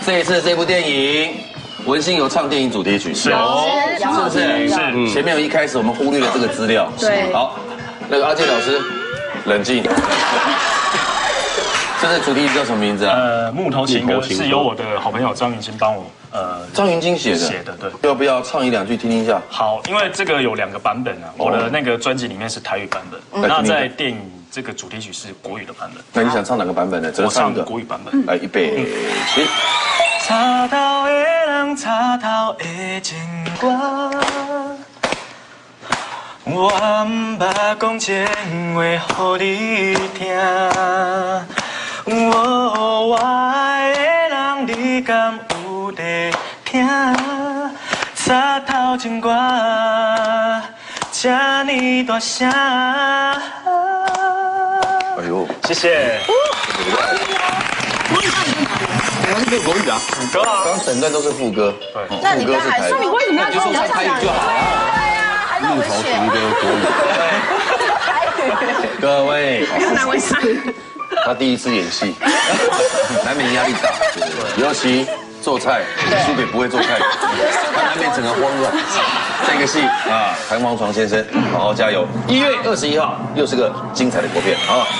这一次这部电影，文心有唱电影主题曲，是是不是？是。前面有一开始我们忽略了这个资料。对。好，那个阿健老师，冷静。这个主题曲叫什么名字啊？木头情歌是由我的好朋友张云京帮我张云京写的，对。要不要唱一两句听听一下？好，因为这个有2个版本啊，我的那个专辑里面是台语版本，那在电影这个主题曲是国语的版本。那你想唱哪个版本呢？我唱国语版本。来，预备，起。插头的人，插头的情歌，我不捌讲真话予你听。我爱的人，你敢有在听？插头情歌，这么大声。哎呦，谢谢。这个国语啊，副歌啊，刚整段都是副歌。对，那你刚才说你为什么要说台语就好了？对呀，还让我选情歌国语。各位，那为啥？他第一次演戏，难免压力大，尤其做菜输给不会做菜，他难免整个慌乱。这个戏啊，弹簧床先生，好好加油！1月21号又是个精彩的国片啊！